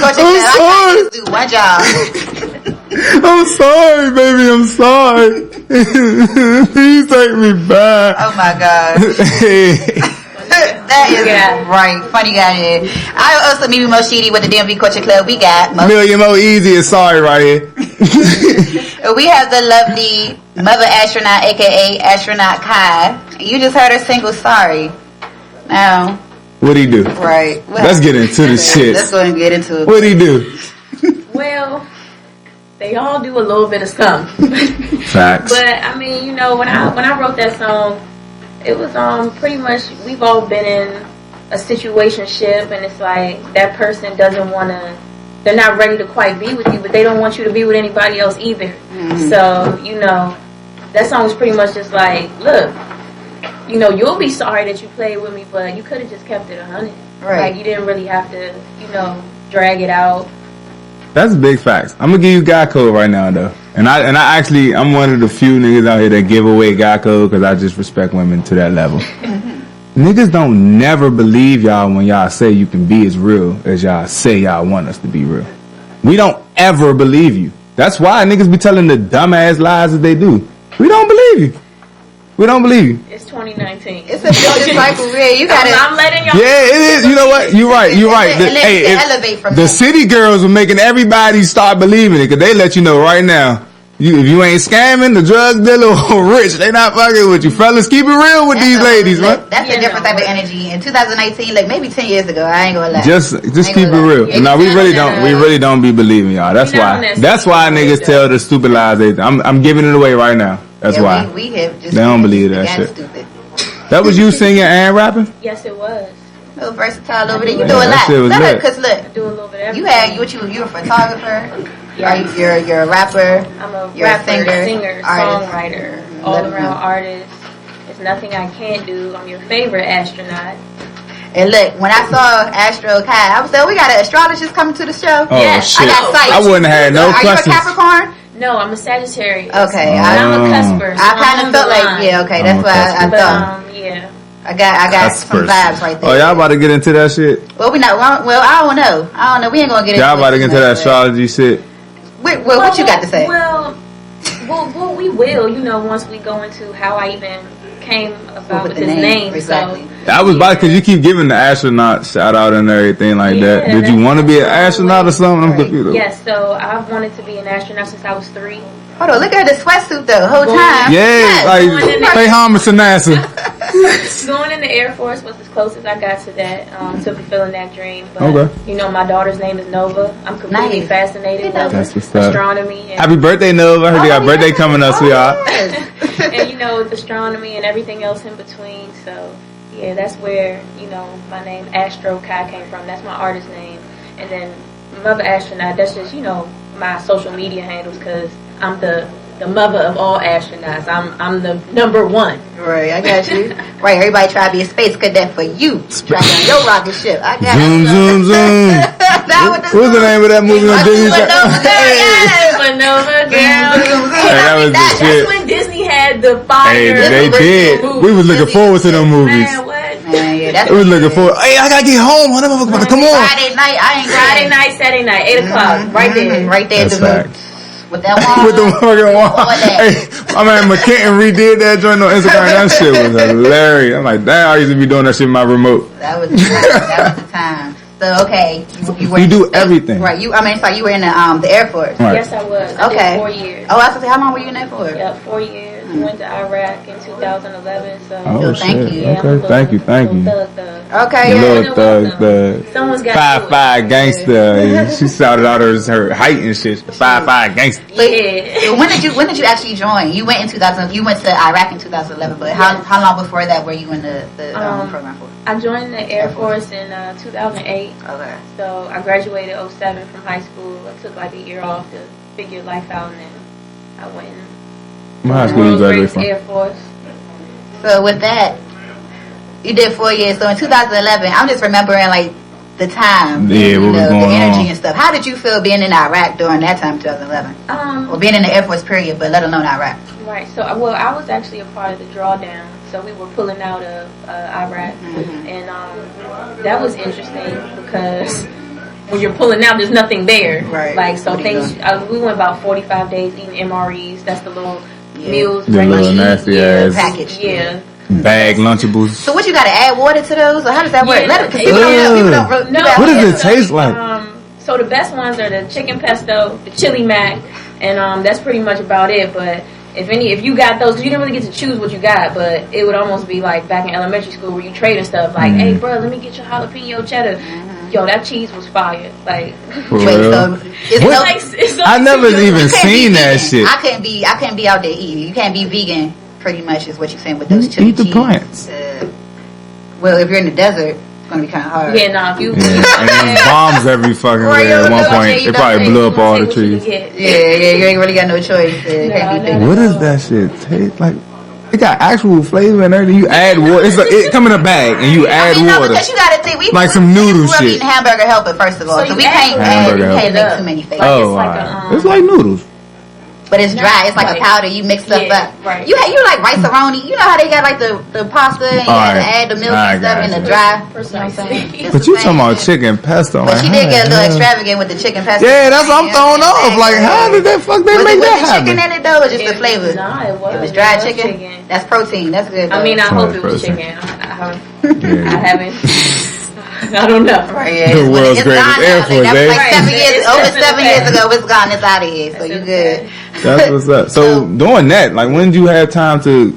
Culture Club. I'm trying to do one job. I'm sorry, baby. I'm sorry. Please take me back. Oh my God. That is right. Funny guy here. I also meet Moshidi with the DMV Culture Club. We got Million Mo Easy is sorry right here. We have the lovely Mother Astronaut, aka Astronaut Kai. You just heard her single "Sorry." Now, what'd he do? Right. Let's get into the shit. Let's go and get into it. What'd he do? Well, they all do a little bit of something. Facts. But I mean, you know, when I wrote that song, it was pretty much we've all been in a situationship, and it's like that person doesn't want to. They're not ready to quite be with you, but they don't want you to be with anybody else either. Mm-hmm. So, you know, that song was pretty much just like, look, you know, you'll be sorry that you played with me, but you could have just kept it 100. Right. Like, you didn't really have to, you know, drag it out. That's big facts. I'm gonna give you guy code right now, though. And I'm one of the few niggas out here that give away guy code because I just respect women to that level. Niggas don't never believe y'all when y'all say you can be as real as y'all say y'all want us to be real. We don't ever believe you. That's why niggas be telling the dumbass lies that they do. We don't believe you. We don't believe you. It's 2019. It's a building cycle, real. You gotta. I'm letting y'all. Yeah, it is. You know what? You're right. You're right. Elevate from the city girls were making everybody start believing it because they let you know right now. If you ain't scamming, the drug dealer or rich, they not fucking with you. Fellas, keep it real with these ladies, man. That's a different type of energy. In 2019, like maybe 10 years ago, I ain't gonna lie. Just keep it real. No, we really don't be believing y'all. That's why niggas tell the stupid lies. I'm giving it away right now. That's why. We have just they don't believe that shit. Stupid. That was you singing and rapping? Yes, it was. So versatile over there. You do a lot. Because look, I do a little bit of everything. You're a photographer. Yes. You're a rapper. I'm a rapper, singer, songwriter, all-around artist. There's nothing I can't do. I'm your favorite astronaut. And look, when I saw Astro Kyi, I was like, we got an astrologist coming to the show. Oh, yes, shit. I got sight. I wouldn't have had no questions. Are you a Capricorn? No, I'm a Sagittarius. Okay. I'm a cusper. I kind of felt like, okay, that's what I thought. Yeah. I got some vibes right there. Oh, y'all about to get into that shit? Well, I don't know. We ain't gonna get into y'all about to get into that astrology shit? What you got to say? Well, we will, you know, once we go into how I even came about with his name. Exactly. So, I was about because you keep giving the astronaut shout out and everything like that. Did you want to be an astronaut or something? I'm confused. Yes, so I've wanted to be an astronaut since I was 3. Hold on, look at the sweatsuit the whole time. Yeah, like pay homage to NASA. Going in the Air Force was as close as I got to that, to fulfilling that dream. But, you know, my daughter's name is Nova. I'm completely fascinated with astronomy. And happy birthday, Nova. I heard you got birthday coming up, sweetheart. And, you know, with astronomy and everything else in between. So, yeah, that's where, you know, my name Astro Kyi came from. That's my artist name. And then Mother Astronaut, that's just, you know, my social media handles because I'm the mother of all astronauts. I'm the number one. Right, I got you. Right, everybody try to be a space cadet for you. Try to be your rocket ship. I got zoom, zoom. What's the name of that movie on Disney? Supernova Girl. That was the shit. That's when Disney had the fire. Hey, they did. We was looking forward to them movies. Man, what? Man, yeah, we was looking forward. Hey, I gotta get home. Come on. Friday night, Friday night, Saturday night, 8 o'clock, right there. Right there. That's fact. With that wall. With the fucking wall. Hey, my man McKenton redid that joint on Instagram. That shit was hilarious. I'm like, damn, I used to be doing that shit in my remote. That was the time. So, okay. You do everything. Right. You were in the Air Force. Right. Yes, I was. I did 4 years. Oh, I was going to say, how long were you in there for? Yep, 4 years. Went to Iraq in 2011. So thank you. Yeah, okay, thank you. Okay, the little thug, someone's got 5'5" gangster. She shouted out her height and shit. 5'5" gangster. Yeah. When did you actually join? You went in 2000. You went to Iraq in 2011. But how long before that were you in the program for? I joined the Air Force in 2008. Okay. So I graduated 07 from high school. I took like a year off to figure life out, and then I went. What high school you graduated from? Air Force. So with that, you did 4 years. So in 2011, I'm just remembering like the time, what was going the energy on and stuff. How did you feel being in Iraq during that time, 2011? Or being in the Air Force period, but let alone Iraq? Right. So I was actually a part of the drawdown. So we were pulling out of Iraq, and that was interesting because when you're pulling out, there's nothing there. Right. Like, so things, we went about 45 days eating MREs. That's the little meals. The ready to little eat. nasty ass package. Yeah. bag Lunchables. So what, you got to add water to those, or how does that work? Yeah. Let it, people don't No. What does it taste like? So the best ones are the chicken pesto, the chili mac, and that's pretty much about it. But if you got those, 'cause you didn't really get to choose what you got, but it would almost be like back in elementary school where you trading stuff. Like, hey, bro, let me get your jalapeno cheddar. Yo, that cheese was fire. Like, For wait, real? so it's I never even you can't seen be that vegan. shit. I can't be out there eating. You can't be vegan. Pretty much is what you're saying with those chili Eat the cheese. plants. Well, if you're in the desert, it's gonna be kind of hard. Yeah, nah, if you And there's bombs every fucking Right, way. At one yeah, point, you it probably know, blew up all the Take what you trees. can get. Yeah, you ain't really got no choice. Can't be vegan. What does that shit taste like? It got actual flavor and everything. You add water. It come in a bag and you add No, water. because you gotta think Like some noodle grew up shit. eating hamburger helper first of all, So so you we add can't some Hamburger make helper. too many things. Like, Oh, it's like alright. a, It's like noodles. But it's dry. It's like Right. a powder. You mix stuff Yeah, up. right. You like rice-a-roni. You know how they got like the pasta and you Alright. add the milk I and stuff got in the you. dry. You know what I'm Precisely. saying? It's But the you same talking about shit. chicken pesto? But Like, she did get a little how? extravagant with the chicken pesto. Yeah, that's what I'm throwing off. Like, how did that fuck they Was make it with that the chicken happen? in it though, or just the flavor? Nah, it was. It was dried It was chicken. That's protein. That's good. I mean, I Oh, hope it was person. chicken. I Yeah. haven't. I don't know. right, yeah, The it's- world's it's greatest gone now. Air Like, Force, that was eh? like Right. 7 years, It's over definitely 7 years bad. ago. It's gone. It's out of here. So you good. That's what's up. So doing that, like, when did you have time to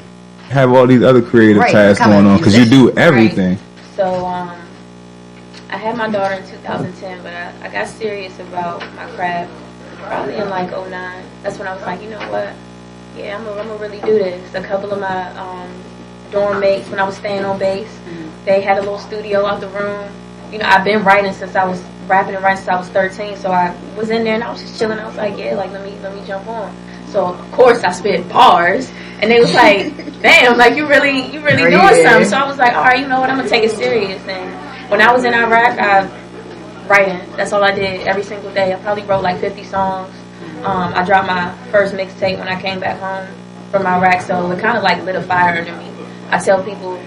have all these other creative Right, tasks become a going on? Because you do musician. everything. So, I had my daughter in 2010, but I got serious about my craft probably in like 09. That's when I was like, you know what? Yeah, I'm gonna really do this. A couple of my dorm mates, when I was staying on base, they had a little studio out the room. You know, I've been writing since I was rapping and writing since I was 13. So I was in there and I was just chilling. I was like, yeah, like let me jump on. So of course I spit bars, and they was like, damn, like you really doing something. So I was like, all right, you know what? I'm gonna take it serious. And when I was in Iraq, writing. That's all I did every single day. I probably wrote like 50 songs. I dropped my first mixtape when I came back home from Iraq, so it kind of like lit a fire under me. I tell people,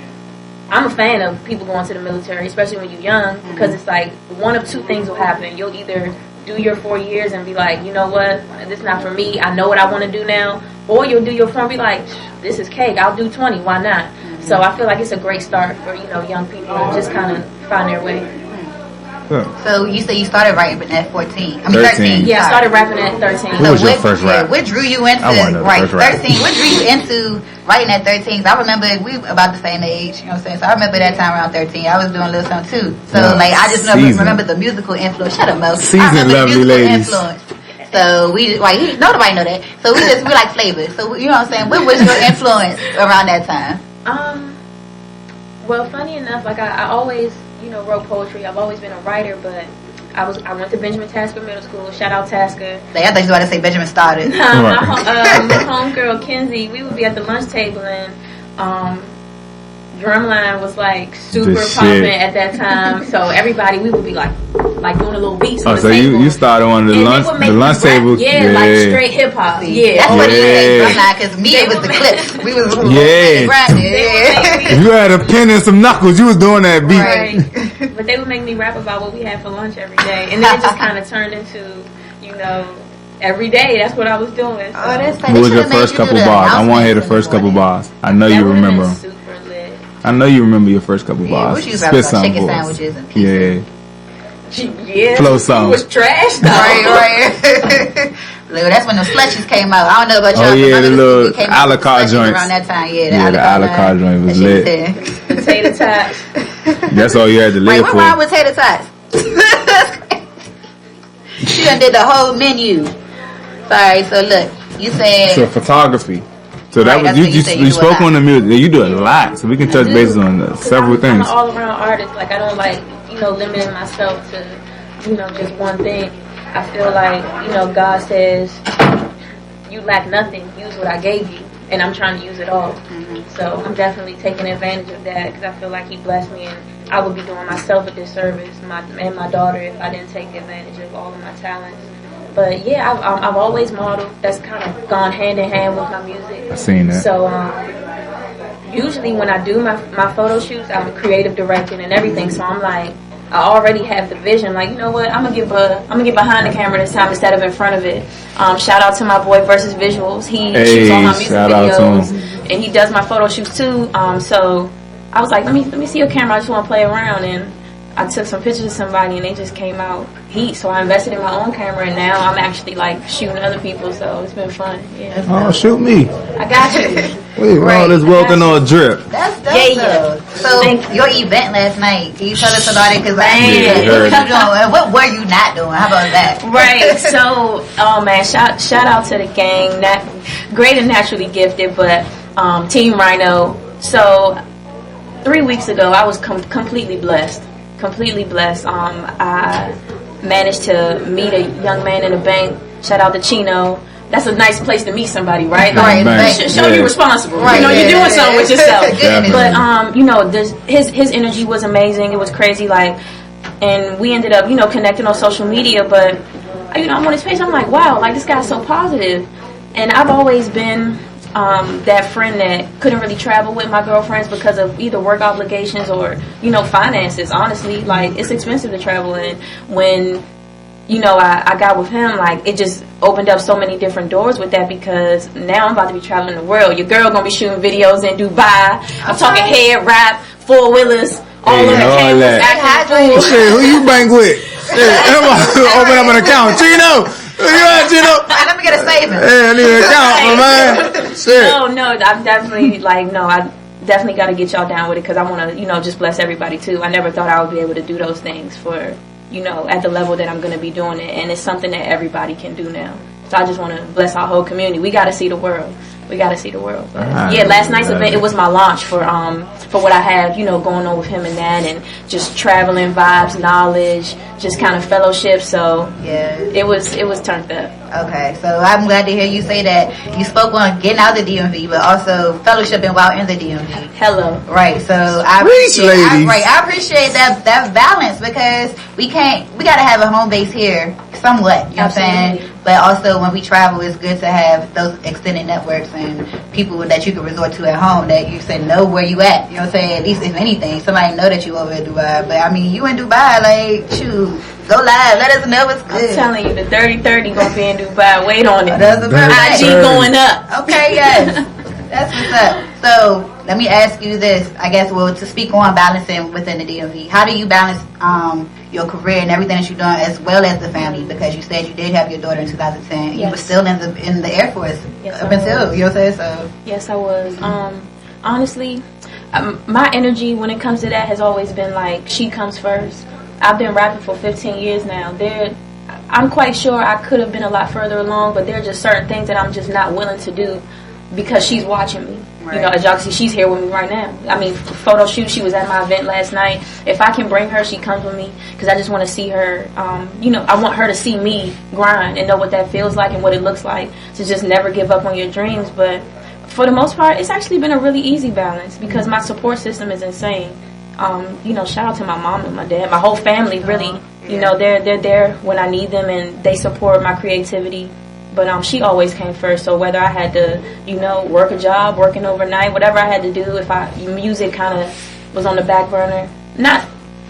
I'm a fan of people going to the military, especially when you're young, because it's like one of two things will happen. You'll either do your 4 years and be like, you know what, this is not for me. I know what I want to do now. Or you'll do your 4 and be like, this is cake. I'll do 20. Why not? So I feel like it's a great start for, young people to just kind of find their way. So you say you started writing at 14. I mean 13. 13. Yeah, I sorry. started rapping at 13. What was your first rap? What drew you into I wanna know the first rap. 13? What drew you into writing at 13? 'Cause I remember we about the same age, you know what I'm saying? So I remember that time around 13. I was doing a little something too. So Yeah. like I just Seasoned. remember the musical influence. Shut up, Mo. Seasoned, I remember lovely musical ladies. influence. So we nobody know that. So we like flavors. So you know what I'm saying? What was your influence around that time? Well, funny enough, like I always, wrote poetry. I've always been a writer, but I went to Benjamin Tasker Middle School. Shout out Tasker. Like, I thought you were about to say Benjamin started. My homegirl Kenzie, we would be at the lunch table and Drumline was like super The shit. popping at that time. So everybody, we would be like doing a little beats on Oh, the so table. you started on the And lunch they would make the lunch us rap, table. yeah, like straight hip hop. Yeah, That's what he said, Yeah. Drumline, because me, it was the clips. We was Yeah. grinding. If you had a pen and some knuckles, you was doing that beat. Right. But they would make me rap about what we had for lunch every day. And then it just kind of turned into, every day. That's what I was doing. So. Oh, that's What was your first couple bars? I want to hear the first couple bars. I know That you would've remember been 'em. super lit. I know you remember your first couple bars. What you was Spit rapping about? some Chicken for us. sandwiches and pizza. Yeah. Yeah, Flow food song. was trash though. Right. Look, that's when the slushies came out. I don't know about y'all. Oh, yeah, but the little it came a la out carte slushies joints. around that time. Yeah, Yeah, the a la carte joint was That shit lit. there. Potato tots. That's all you had to Wait, live what for. wrong with tater tots? She done did the whole menu. Sorry, so look, you said So photography. So that Right, was that's what you said, you you do a spoke lot. on the music. You do a lot, so we can touch bases on several I'm things. an all-around artist. Like I don't like, limiting myself to, just one thing. I feel like, God says, you lack nothing. Use what I gave you, and I'm trying to use it all. So I'm definitely taking advantage of that because I feel like He blessed me, and I would be doing myself a disservice, and my daughter, if I didn't take advantage of all of my talents. But yeah, I've always modeled. That's kind of gone hand in hand with my music. I seen that. So usually when I do my photo shoots, I'm creative directing and everything. So I'm like, I already have the vision. Like, you know what? I'm gonna get behind the camera this time instead of in front of it. Shout out to my boy Versus Visuals. He shoots all my music videos, and he does my photo shoots too. So I was like, let me see your camera. I just want to play around, and I took some pictures of somebody, and they just came out heat. So I invested in my own camera, and now I'm actually like shooting other people. So it's been fun. Yeah. Oh, shoot me! I got you. Wait, all this welcome on a drip. That's dope. Yeah. So your event last night, can you tell us about it? Because what were you not doing? How about that? Right. So, oh man, shout out to the gang. Not great and naturally gifted, but Team Rhino. So 3 weeks ago, I was completely blessed. Completely blessed. I managed to meet a young man in a bank. Shout out to Chino. That's a nice place to meet somebody, right? Like, show you're responsible. Right, you're doing something with yourself. But his energy was amazing. It was crazy. Like, and we ended up, connecting on social media. But I'm on his page. I'm like, wow, like this guy's so positive. And I've always been that friend that couldn't really travel with my girlfriends because of either work obligations or finances. Honestly, like it's expensive to travel, and when I got with him, like it just opened up so many different doors with that, because now I'm about to be traveling the world. Your girl gonna be shooting videos in Dubai. I'm talking head wrap, 4-wheelers, all on the campus, acting fool. Shit, who you bank with? Open up an account, Chino. Chino. Let me get a savings. Hey, I need an account, my man. Shit. No, I'm definitely I definitely got to get y'all down with it, because I want to just bless everybody too. I never thought I would be able to do those things for at the level that I'm going to be doing it, and it's something that everybody can do now. So I just want to bless our whole community. We got to see the world. But yeah, last night's event, it was my launch for what I have, going on with him and that, and just traveling, vibes, knowledge, just kind of fellowship. So yeah, it was turned up. Okay, so I'm glad to hear you say that you spoke on getting out of the DMV, but also fellowshipping while in the DMV. Hello. Right, so I appreciate that balance, because we gotta have a home base here somewhat, you know what I'm saying? But also when we travel, it's good to have those extended networks and people that you can resort to at home that you say know where you at, you know what I'm saying? At least if anything, somebody know that you over in Dubai. But I mean, you in Dubai, like, shoot, go live, let us know what's good. I'm telling you, the 30-30 gonna be in Dubai. Wait on it. That's IG going up. Okay, yes. That's what's up. So let me ask you this, I guess, to speak on balancing within the DMV. How do you balance your career and everything that you're doing, as well as the family? Because you said you did have your daughter in 2010. Yes. You were still in the Air Force up until, you know what I'm saying? So yes, I was. Honestly, my energy when it comes to that has always been like, she comes first. I've been rapping for 15 years now. I'm quite sure I could have been a lot further along, but there are just certain things that I'm just not willing to do because she's watching me. Right. As y'all can see, she's here with me right now. I mean, photo shoot, she was at my event last night. If I can bring her, she comes with me, because I just want to see her, I want her to see me grind and know what that feels like and what it looks like, to just never give up on your dreams. But for the most part, it's actually been a really easy balance, because my support system is insane. Shout out to my mom and my dad, my whole family, really. They're there when I need them, and they support my creativity. But she always came first. So whether I had to, work a job, working overnight, whatever I had to do, if music kind of was on the back burner, not,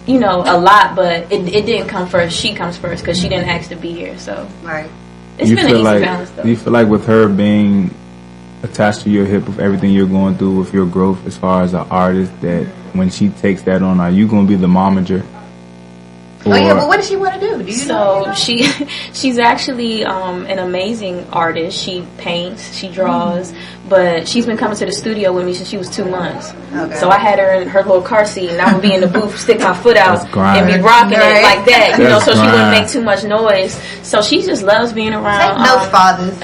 a lot, but it didn't come first. She comes first, because she didn't ask to be here. So right, it's been an easy balance, though. Do you feel like with her being attached to your hip with everything you're going through with your growth as far as an artist, that when she takes that on, are you going to be the momager? But what does she want to do? She's actually an amazing artist. She paints, she draws, but she's been coming to the studio with me since she was 2 months. Okay. So I had her in her little car seat, and I would be in the booth, stick my foot out, and be rocking it like that, so she wouldn't make too much noise. So she just loves being around. Take notes, fathers.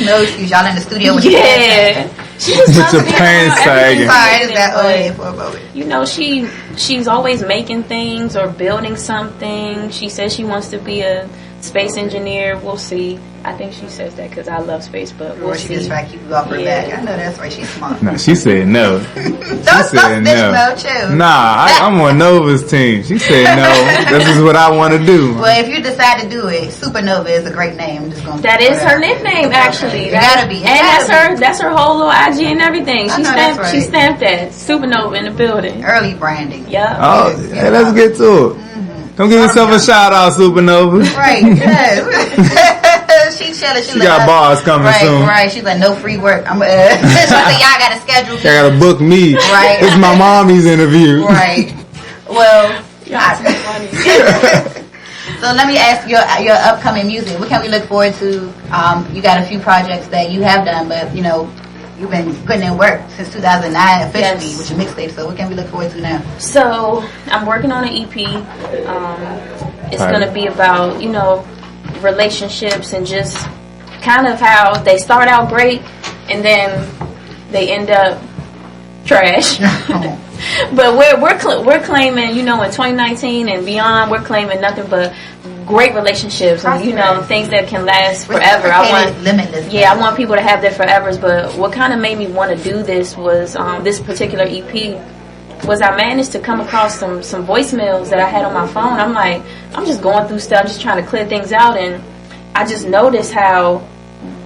No excuse. Y'all in the studio with your she just loves your pants sagging. For a moment. She's always making things or building something. She says she wants to be a space engineer. We'll see. I think she says that because I love space, but we'll see. She just try to keep you off her back. I know that's right. She's smart. No, she said no. Don't said no. I'm on Nova's team. She said no. This is what I want to do. Well, if you decide to do it, Supernova is a great name. That is her nickname, actually. It gotta be. That's her whole little IG and everything. She stamped that Supernova in the building. Early branding. Yeah. Oh, hey, let's get to it. Don't give yourself a shout out, Supernova. Right, yes. She chilling. She got bars coming soon. Right, she's like, no free work. She's like, y'all got to schedule me. Y'all got to book me. Right. It's my mommy's interview. Right. Well, so let me ask your upcoming music. What can we look forward to? You got a few projects that you have done, but you know, you've been putting in work since 2009 officially, with your mixtape. So what can we look forward to now? So I'm working on an EP. It's going to be about, you know, relationships and just kind of how they start out great and then they end up trash. But we're claiming, you know, in 2019 and beyond, we're claiming nothing but great relationships and, you know, things that can last forever. Limitless. I want people to have their forevers. But what kind of made me want to do this was this particular EP was I managed to come across some voicemails that I had on my phone. I'm like, I'm just going through stuff, just trying to clear things out, and I just noticed how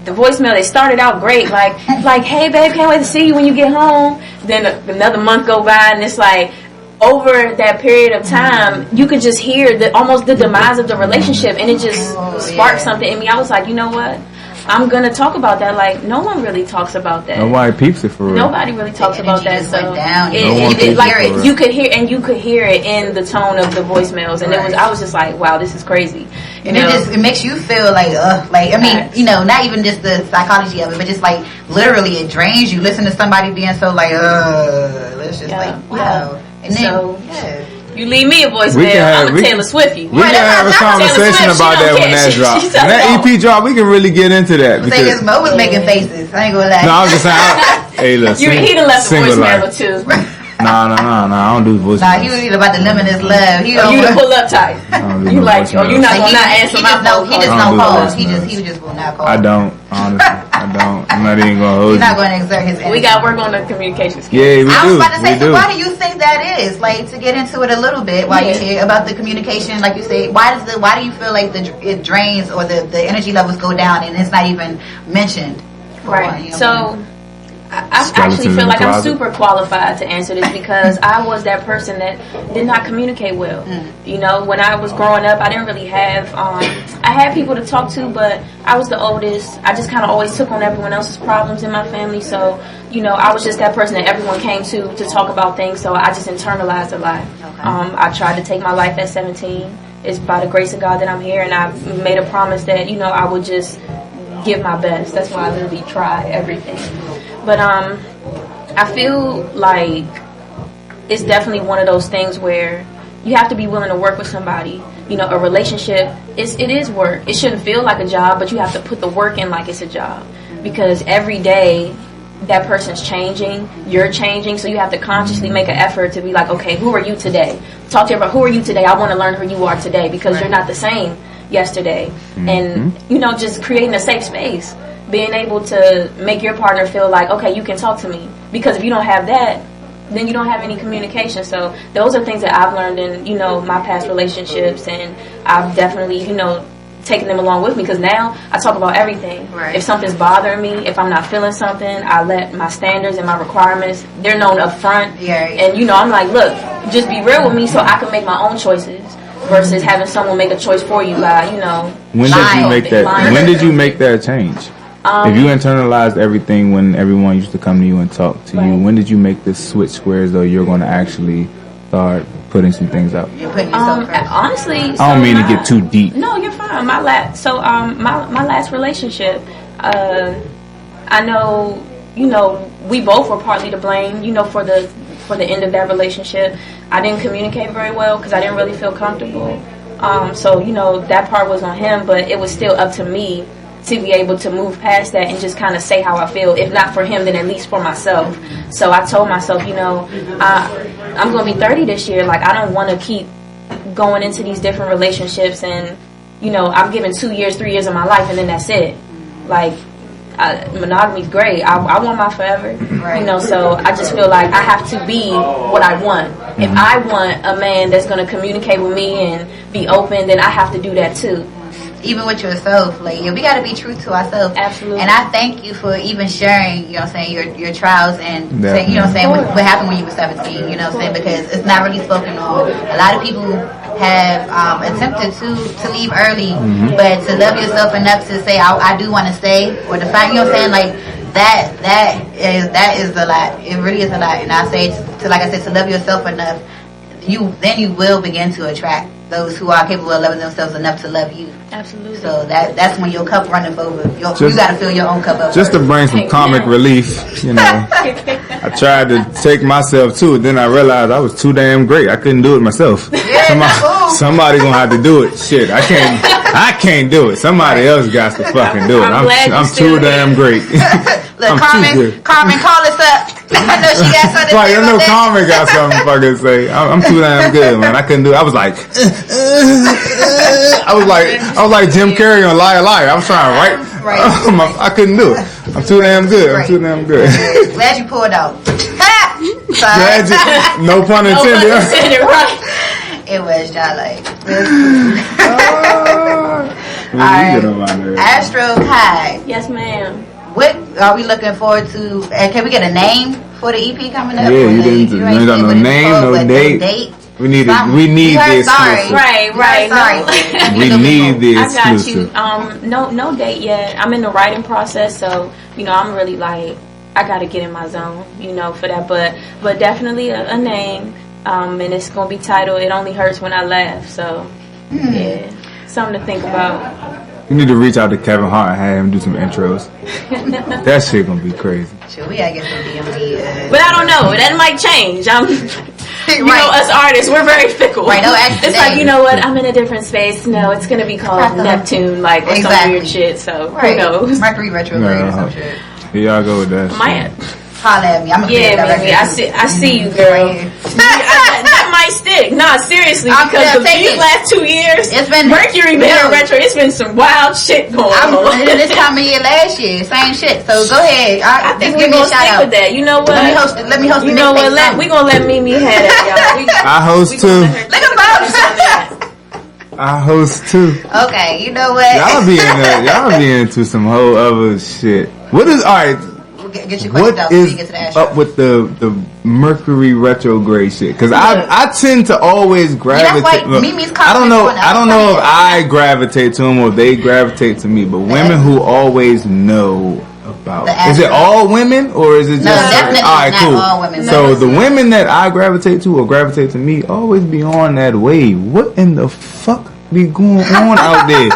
the voicemail, they started out great, like, hey babe, can't wait to see you when you get home. Then another month go by, and it's like, over that period of time, you could just hear almost the demise of the relationship, and it just sparked something in me. I was like, you know what? I'm gonna talk about that. Like, no one really talks about that. Nobody peeps it for real. Nobody really talks about that. So You could hear it in the tone of the voicemails, and I was just like, wow, this is crazy. And it makes you feel like I mean, you know, not even just the psychology of it, but just like literally it drains you. Listen to somebody being so like, it's just like, wow. And then, you leave me a voicemail, I'm a Taylor Swift. We can have a conversation about that when that drops. When that EP drop, we can really get into that. Because Mo was making faces. I ain't gonna lie. No, I was just saying. Hey, look, he done left a voicemail or two. No, I don't do voicemails. Nah, he was either about the limitless love. You the pull up type. You like, you're not gonna not answer my phone. He just don't call. He just will not call. I don't, honestly. I don't. I'm not even gonna hold you. He's not gonna exert his energy. We got to work on the communication skills. Yeah, we do. I was about to say, so why do you think that is? Like, to get into it a little bit while you're here about the communication, like you say, why do you feel like it drains or the energy levels go down and it's not even mentioned? Right. So I actually feel like I'm super qualified to answer this because I was that person that did not communicate well. You know, when I was growing up, I didn't really have, I had people to talk to, but I was the oldest. I just kind of always took on everyone else's problems in my family. So, you know, I was just that person that everyone came to talk about things. So I just internalized a lot. Okay. I tried to take my life at 17. It's by the grace of God that I'm here, and I made a promise that, you know, I would just give my best. That's why I literally try everything. But I feel like it's definitely one of those things where you have to be willing to work with somebody. You know, a relationship, it is work. It shouldn't feel like a job, but you have to put the work in like it's a job. Because every day that person's changing, you're changing, so you have to consciously make an effort to be like, okay, who are you today? Talk to everybody, who are you today? I want to learn who you are today because you're not the same yesterday. And, you know, just creating a safe space. Being able to make your partner feel like, okay, you can talk to me. Because if you don't have that, then you don't have any communication. So those are things that I've learned in, you know, my past relationships. And I've definitely, you know, taken them along with me. Because now I talk about everything. Right. If something's bothering me, if I'm not feeling something, I let my standards and my requirements, they're known up front. Yeah. And, you know, I'm like, look, just be real with me so I can make my own choices. Versus having someone make a choice for you by, you know, when did you make that? When did you make that change? If you internalized everything when everyone used to come to you and talk to you, when did you make this switch where as though you're going to actually start putting some things out? Honestly, I don't mean to get too deep. No, you're fine. My last relationship, I know, you know, we both were partly to blame, you know, for the end of that relationship. I didn't communicate very well because I didn't really feel comfortable. So, you know, that part was on him, but it was still up to me to be able to move past that and just kind of say how I feel. If not for him, then at least for myself. So I told myself, you know, I'm going to be 30 this year. Like, I don't want to keep going into these different relationships and, you know, I'm giving 2 years, 3 years of my life and then that's it. Like, monogamy's great. I want my forever. Right. You know, so I just feel like I have to be what I want. If I want a man that's going to communicate with me and be open, then I have to do that too. Even with yourself, like, we got to be true to ourselves. Absolutely. And I thank you for even sharing, you know what I'm saying, your trials and saying, you know what I'm saying, what happened when you were 17, you know what I'm saying, because it's not really spoken on. A lot of people have attempted to leave early, but to love yourself enough to say I do want to stay, or the fact, you know what I'm saying, like that is a lot. It really is a lot. And I say to, like I said, to love yourself enough, you will begin to attract those who are capable of loving themselves enough to love you. Absolutely. So that's when your cup runneth over. You got to fill your own cup up. Just to bring some comic relief, you know. I tried to take myself to it, then I realized I was too damn great. I couldn't do it myself. Somebody gonna have to do it. Shit, I can't do it. Somebody else got to fucking do it. I'm too damn great. Look, Carmen, call us up. I know she got something to say. I know Carmen got something to fucking say. I'm too damn good, man. I couldn't do it. I was like, I was like Jim Carrey on Liar Liar. I was trying to write. I couldn't do it. I'm too damn good. I'm too damn good. Glad you pulled out. Glad you, no pun intended. No pun intended, right? It was y'all like. Alright. Astro Kyi. Yes, ma'am. What are we looking forward to? Can we get a name for the EP coming up? Yeah, you ain't got no name, no date. We need the exclusive. Right. We need the exclusive. I got you. No date yet. I'm in the writing process, so I'm really like, I gotta get in my zone, for that. But definitely a name. And it's gonna be titled "It Only Hurts When I Laugh." So yeah, something to think about. You need to reach out to Kevin Hart and have him do some intros. That shit gonna be crazy. Sure, we gotta get some DMV. But I don't know. That might change. Us artists, we're very fickle. Right, no, it's like, you know what? I'm in a different space. No, it's gonna be called Neptune, or some weird shit. So who knows? Mercury retrograde or some shit. Here y'all go with that. Holla at me. I'm baby. I see you, girl. That might stick. Nah, seriously, because these last 2 years, it's been Mercury been in retro. It's been some wild shit going on. This time of year last year, same shit. So go ahead. I think we're gonna stick with that. You know what? Let me host. You know what? We gonna let Mimi have that, y'all. I host too. Look at I host too. Okay, you know what? Y'all be into some whole other shit. What is alright? Get your what is up with the Mercury retrograde shit? Because I tend to always gravitate. I don't know if I gravitate to them or they gravitate to me. But women who always know about. Is it all women or is it just? No, definitely not cool. All women. So the women that I gravitate to or gravitate to me always be on that wave. What in the fuck be going on out there?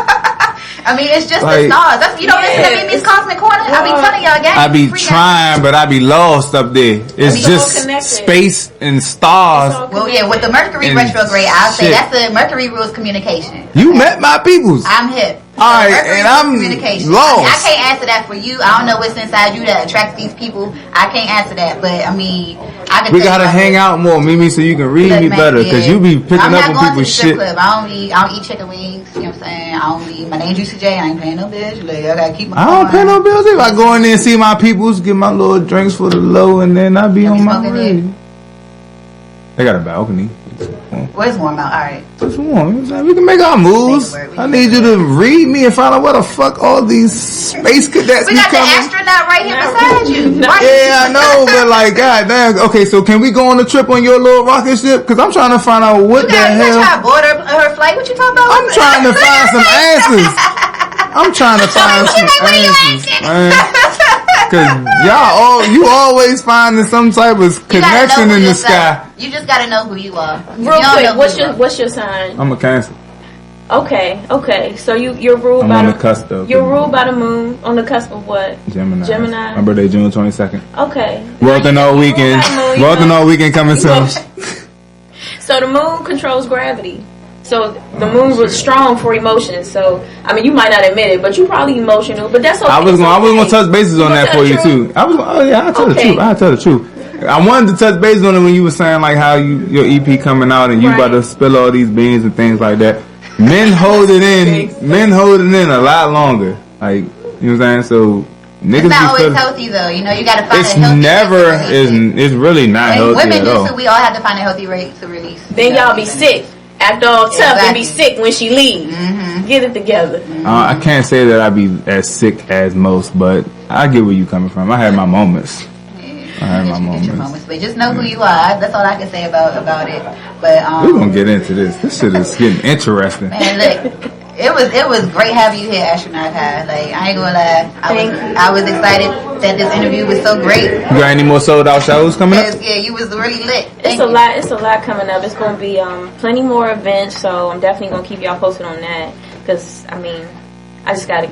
I mean, it's just the stars. That's, listen to Mimi's Cosmic Corner. I be telling y'all, guys. I be trying, but I be lost up there. It's just space and stars. Well, yeah, with the Mercury retrograde, I'll say that's the Mercury rules communication. You met my peoples. I'm hip. Alright, and I'm lost. I can't answer that for you. I don't know what's inside you that attracts these people. I can't answer that, but I mean, we gotta hang out more, Mimi, so you can read me better, because you be picking up on people's shit. I don't eat chicken wings. You know what I'm saying? I don't eat. My name Juicy J. I ain't paying no bills. Like, I gotta keep my. I don't pay no bills. If I go in there and see my peoples, get my little drinks for the low, and then I be on my way. They got a balcony. Well, it's warm out. Alright. It's warm. We can make our moves. I need you to read me and find out where the fuck all these space cadets be coming. We got the astronaut right here beside you. Yeah, I know, but like, goddamn. Okay, so can we go on a trip on your little rocket ship? Because I'm trying to find out what the hell. You trying to board her flight? What you talking about? I'm trying to find some answers. I'm trying to find some answers, man. Cause you always finding some type of connection in the sky. You just gotta know who you are. Real quick, what's your sign? I'm a Cancer. Okay. So you're ruled I'm by on the cusp though. You're ruled by the moon. On the cusp of what? Gemini. My birthday June 22nd. Okay. Working all weekend. Working all weekend coming soon. So the moon controls gravity. So the moon was strong for emotions. So I mean, you might not admit it, but you're probably emotional. But that's okay. I was gonna touch bases on that for you too. I'll tell the truth. I'll tell the truth. I wanted to touch base on it when you were saying like how your EP coming out and you about to spill all these beans and things like that. Men hold it in a lot longer. Like, you know what I'm saying? So niggas it's not always healthy though. You know, you gotta find it's really not healthy women at all. So we all have to find a healthy rate to release. Then y'all be sick. Act all tough and be sick when she leaves. Mm-hmm. Get it together. I can't say that I be as sick as most, but I get where you coming from. I had my moments. I had my Get your moments. But just know who you are. That's all I can say about it. But We're gonna get into this. This shit is getting interesting. man, look, it was great having you here, Astronaut Kai. Like, I ain't gonna lie, I was excited that this interview was so great. You got any more sold out shows coming up? Yeah, you was really lit. It's a lot coming up. It's gonna be plenty more events, so I'm definitely gonna keep y'all posted on that. Cause I mean, I gotta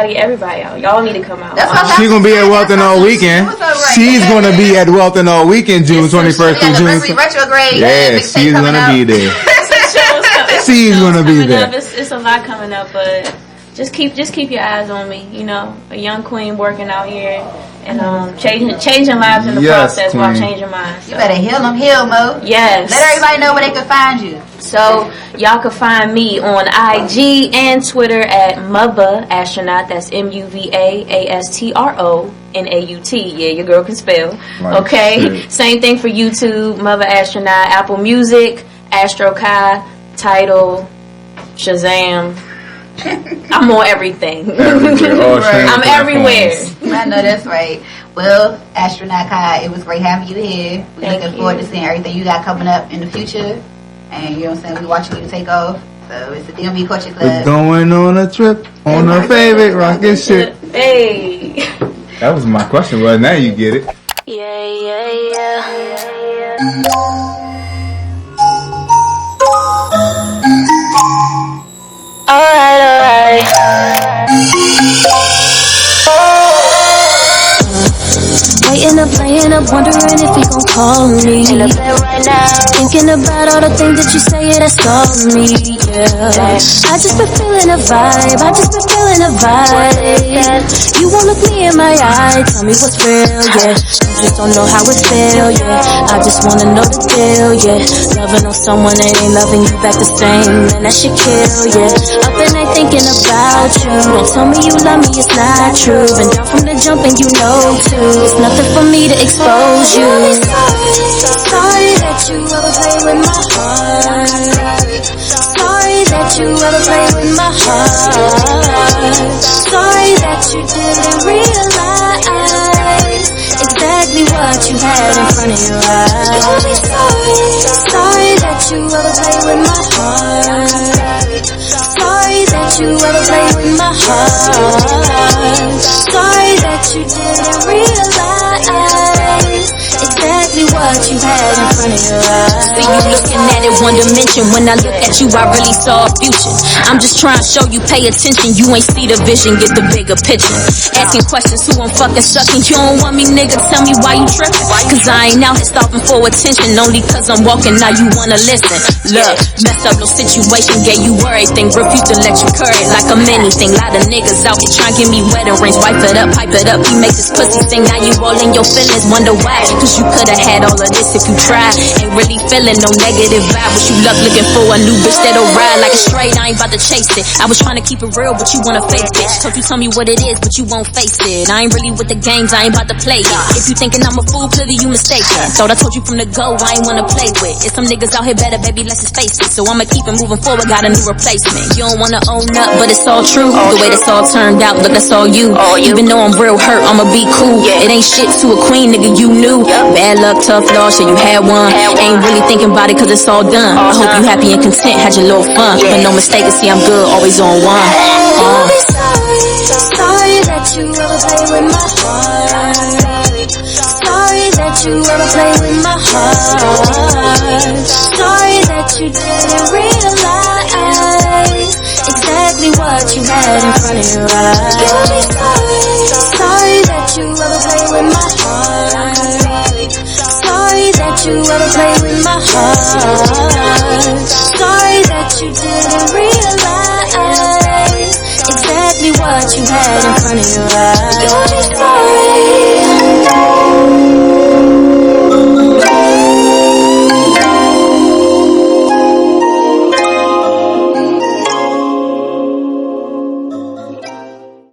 get everybody out. Y'all need to come out. She's gonna be at Wealthin' all weekend. She's gonna be at Wealthin' all weekend, June 21st through June. Retrograde. Yeah, she's gonna be there. She's gonna be there. It's a lot coming up, but just keep your eyes on me. You know, a young queen working out here and changing lives in the process while changing minds. So. You better heal Mo. Yes. Let everybody know where they can find you. So y'all can find me on IG and Twitter at Mother Astronaut. That's MUVAASTRONAUT. Yeah, your girl can spell. Okay. Shit. Same thing for YouTube, Mother Astronaut, Apple Music, Astro Kyi, Tidal, Shazam. I'm on everything. I'm everywhere. I know that's right. Well, Astronaut Kai, it was great having you here. We're looking forward to seeing everything you got coming up in the future. And you know what I'm saying? We're watching you take off. So it's the DMV Culture Club. We're going on a trip on our favorite rocket ship. Hey. That was my question. Well, now you get it. Yeah. Alright. Waiting up, laying up, wondering if he gon' call me. Thinking about all the things that you say, yeah, that's all me, yeah. I just been feeling a vibe, You won't look me in my eye, tell me what's real, yeah. You just don't know how it feel, yeah. I just wanna know the deal, yeah. Loving on someone that ain't loving you back the same, man, that shit kill, yeah. Up at night thinking about you, don't tell me you love me, it's not true. Been down from the jump and you know too. It's nothing for me to expose you. Sorry that you ever play with my heart. Sorry that you ever play with my heart. Sorry that you didn't realize exactly what you had in front of your eyes. Sorry that you ever play with my heart. Sorry that you ever play with my heart. Sorry that you didn't realize exactly what you had in front of your eyes. See you looking at it one dimension. When I look at you, I really saw a future. I'm just trying to show you, pay attention. You ain't see the vision, get the bigger picture. Asking questions, who I'm fucking sucking. You don't want me, nigga, tell me why you tripping. Cause I ain't out here stopping for attention. Only cause I'm walking, now you wanna listen. Look, mess up no situation, gave you everything. Refuse to let you curry it like I'm anything. Lot of niggas out here trying to give me wedding rings. Wipe it up, pipe it up. He make this pussy sing, now you all in your feelings. Wonder why, cause you could've had all of this if you tried. Ain't really feeling no negative vibe. Wish you luck looking for a new bitch that'll ride like a straight. I ain't about to chase it. I was trying to keep it real, but you wanna fake it. Told you tell me what it is, but you won't face it. I ain't really with the games, I ain't about to play it. If you thinking I'm a fool, clearly you mistaken. Thought I told you from the go, I ain't wanna play with. It's some niggas out here better, baby, let's just face it. So I'ma keep it moving forward, got a new replacement. You don't wanna own up, but it's all true. The way this all turned out, look, that's all you. Even though I'm real hurt, I'ma be cool. It ain't shit to a queen, nigga, you knew. Bad luck, tough loss, yeah, you had one. Ain't really thinking about it, cause it's all done. I hope you happy and content, had your little fun. But no mistake, see I'm good, always on one. Sorry that you ever play with my heart. Sorry that you ever play with my heart. Sorry that you didn't realize exactly what you had in front of your eyes. Sorry that you ever play with my heart. Sorry that you ever play with my heart. Sorry that you didn't realize exactly what you had in front of your eyes. Sorry.